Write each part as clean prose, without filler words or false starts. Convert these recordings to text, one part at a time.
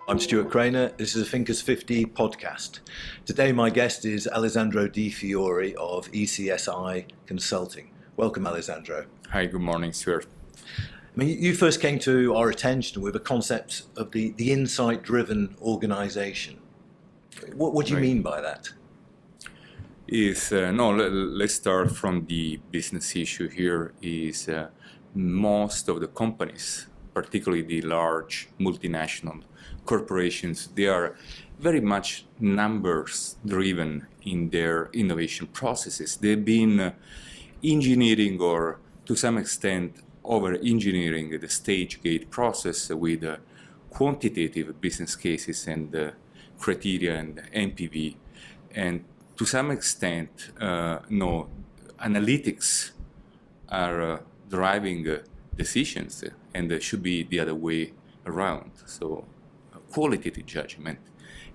I'm Stuart Craner. This is a Thinkers 50 podcast. Today my guest is Alessandro di Fiore of ECSI Consulting. Welcome, Alessandro. Hi, good morning, Stuart. You first came to our attention with a concept of the insight-driven organization. What do you mean by that? Let's start from the business issue here. Most of the companies, particularly the large multinational corporations, they are very much numbers driven in their innovation processes. They've been engineering, or to some extent over-engineering, the stage gate process with quantitative business cases and criteria and NPV, and to some extent analytics are driving decisions, and it should be the other way around. So qualitative judgment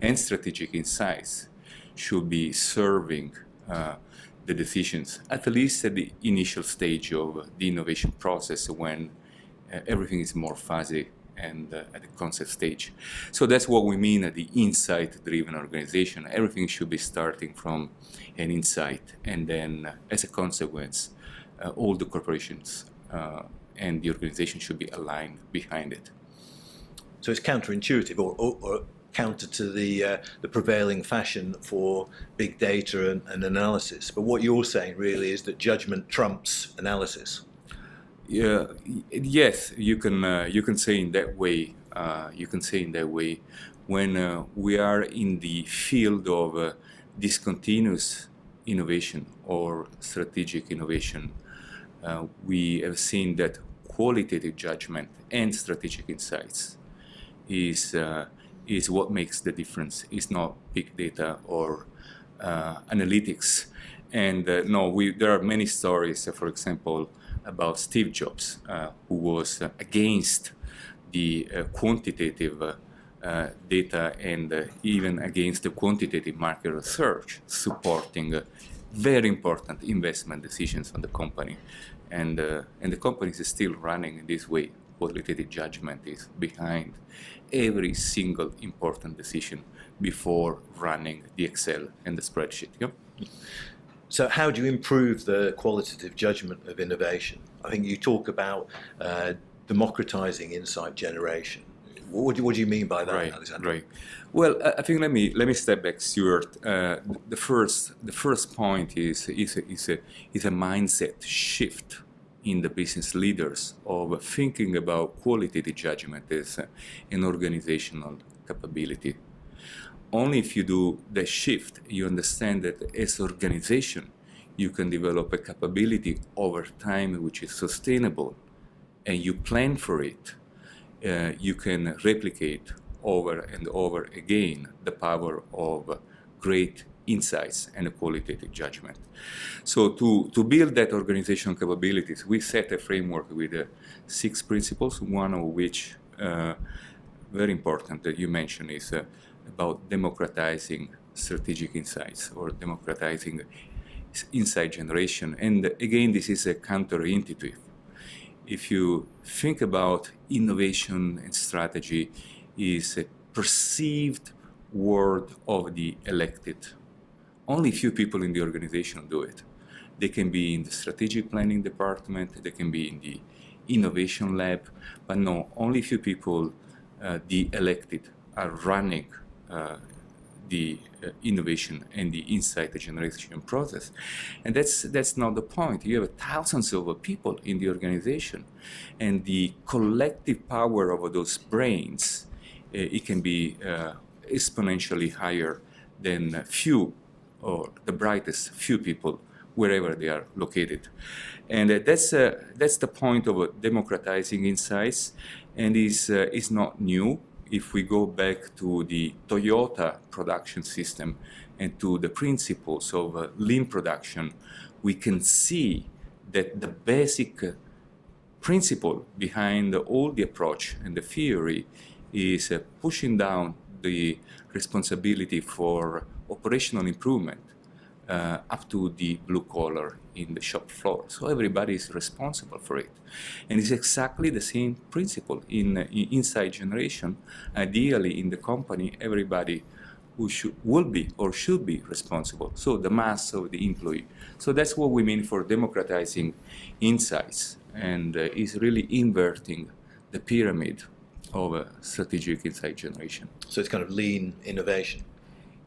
and strategic insights should be serving the decisions, at least at the initial stage of the innovation process, when everything is more fuzzy and at the concept stage. So that's what we mean at the insight-driven organization. Everything should be starting from an insight, and then as a consequence, all the corporations and the organization should be aligned behind it. So it's counterintuitive or counter to the prevailing fashion for big data and analysis. But what you're saying really is that judgment trumps analysis. Yeah, yes, you can say in that way. When we are in the field of discontinuous innovation or strategic innovation, we have seen that qualitative judgment and strategic insights is what makes the difference. It's not big data or analytics. And there are many stories, for example, about Steve Jobs, who was against the quantitative data and even against the quantitative market research, supporting very important investment decisions on the company. And the company is still running in this way. Qualitative judgment is behind every single important decision before running the Excel and the spreadsheet. Yep. So how do you improve the qualitative judgment of innovation? I think you talk about democratizing insight generation. What do you mean by that, right, Alessandro? Right. Well, I think let me step back, Stuart. The first point is a mindset shift in the business leaders of thinking about qualitative judgment as an organizational capability. Only if you do the shift, you understand that as an organization, you can develop a capability over time which is sustainable, and you plan for it. You can replicate over and over again the power of great insights and qualitative judgment. So to build that organizational capabilities, we set a framework with 6 principles, one of which, very important that you mentioned, is about democratizing strategic insights or democratizing insight generation. And again, this is a counterintuitive. If you think about innovation and strategy is a perceived word of the elected. Only few people in the organization do it. They can be in the strategic planning department, they can be in the innovation lab, but no, only few people, the elected, are running the innovation and the insight generation process. And that's not the point. You have thousands of people in the organization, and the collective power of those brains, it can be exponentially higher than few, or the brightest few people, wherever they are located. And that's the point of democratizing insights, and is not new. If we go back to the Toyota production system and to the principles of lean production, we can see that the basic principle behind all the approach and the theory is pushing down the responsibility for operational improvement up to the blue collar in the shop floor. So everybody is responsible for it. And it's exactly the same principle in insight generation. Ideally, in the company, everybody who will be or should be responsible. So the mass of the employee. So that's what we mean for democratizing insights, and is really inverting the pyramid of strategic insight generation. So it's kind of lean innovation.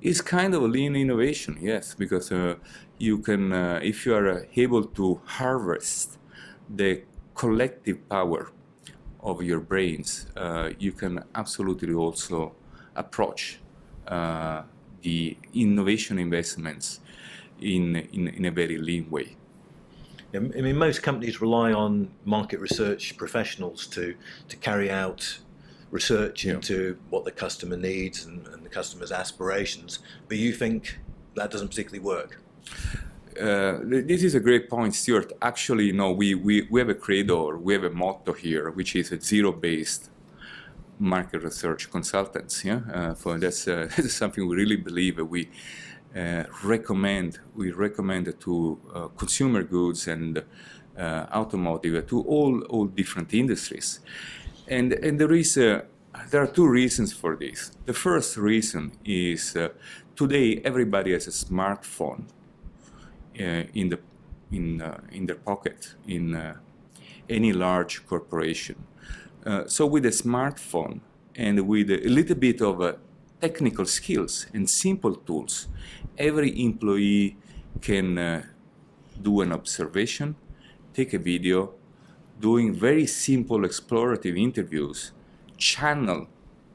It's kind of a lean innovation, yes, because you can, if you are able to harvest the collective power of your brains, you can absolutely also approach the innovation investments in a very lean way. I mean, most companies rely on market research professionals to carry out research into what the customer needs and the customer's aspirations, but you think that doesn't particularly work? This is a great point, Stuart. Actually, no, we have a credo, or we have a motto here, which is a zero-based market research consultants. For that's something we really believe. We recommend to consumer goods and automotive, to all different industries. And there are two reasons for this. The first reason is today everybody has a smartphone in their pocket in any large corporation. So with a smartphone and with a little bit of technical skills and simple tools, every employee can do an observation, take a video, doing very simple explorative interviews, channel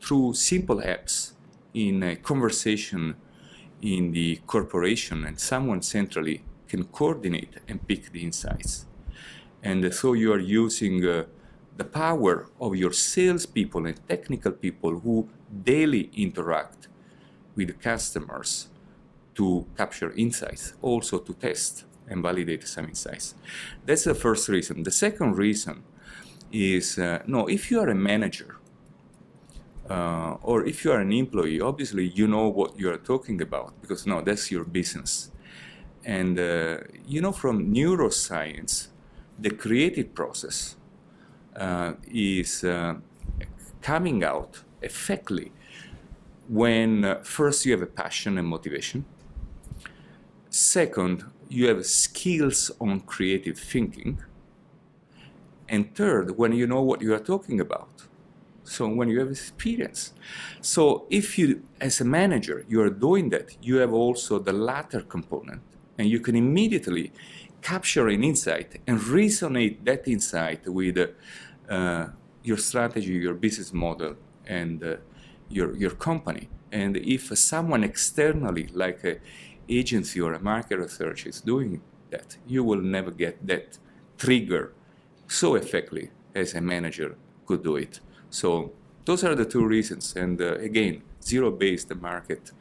through simple apps in a conversation in the corporation, and someone centrally can coordinate and pick the insights. And so you are using the power of your salespeople and technical people who daily interact with customers to capture insights, also to test and validate some insights. That's the first reason. The second reason is, if you are a manager or if you are an employee, obviously you know what you are talking about, because that's your business. And from neuroscience, the creative process is coming out effectively when first you have a passion and motivation. Second, you have skills on creative thinking. And third, when you know what you are talking about. So when you have experience. So if you, as a manager, you are doing that, you have also the latter component, and you can immediately capture an insight and resonate that insight with your strategy, your business model, and your company. And if someone externally, like an agency or a market research, is doing that, you will never get that trigger so effectively as a manager could do it. So those are the two reasons. And again, zero-based market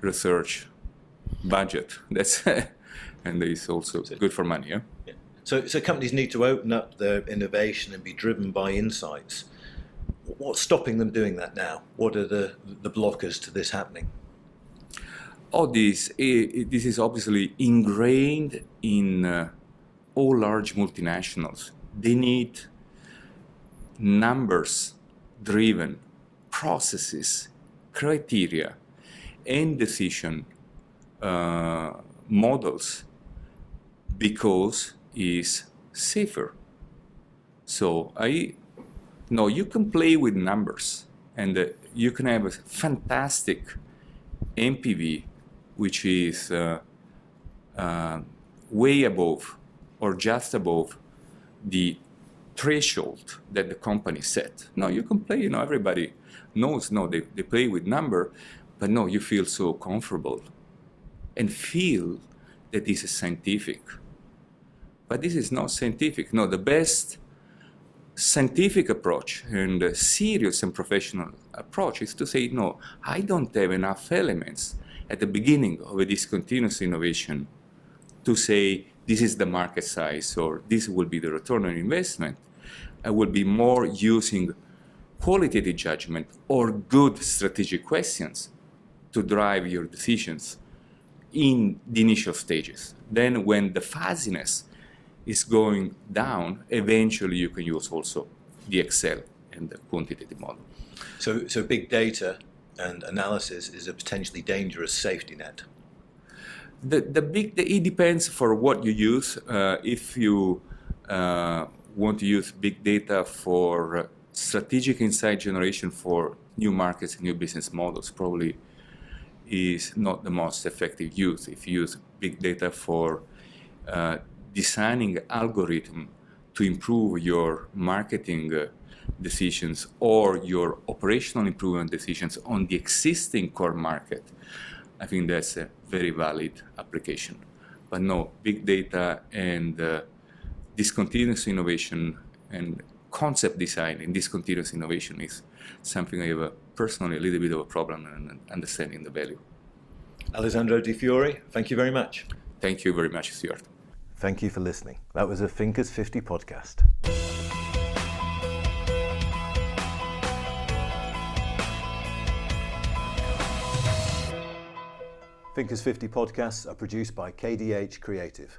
research budget. That's and it's also good for money. Yeah. So companies need to open up their innovation and be driven by insights. What's stopping them doing that now? What are the blockers to this happening? This is obviously ingrained in all large multinationals. They need numbers-driven processes, criteria, and decision models, because it's safer. So you can play with numbers, and you can have a fantastic MPV, which is way above or just above the threshold that the company set. You can play, everybody knows, they play with number, but you feel so comfortable and feel that this is scientific. But this is not scientific. The best scientific approach and serious and professional approach is to say, I don't have enough elements at the beginning of a discontinuous innovation to say this is the market size or this will be the return on investment. I will be more using qualitative judgment or good strategic questions to drive your decisions in the initial stages. Then when the fuzziness is going down, eventually you can use also the Excel and the quantitative model. So big data and analysis is a potentially dangerous safety net. It depends for what you use. If you want to use big data for strategic insight generation for new markets and new business models, probably is not the most effective use. If you use big data for designing algorithm to improve your marketing decisions or your operational improvement decisions on the existing core market, I think that's a very valid application. But no, big data and discontinuous innovation and concept design and discontinuous innovation is something I have personally a little bit of a problem in understanding the value. Alessandro Di Fiore, thank you very much. Thank you very much, Stuart. Thank you for listening. That was a Thinkers 50 podcast. Thinkers 50 podcasts are produced by KDH Creative.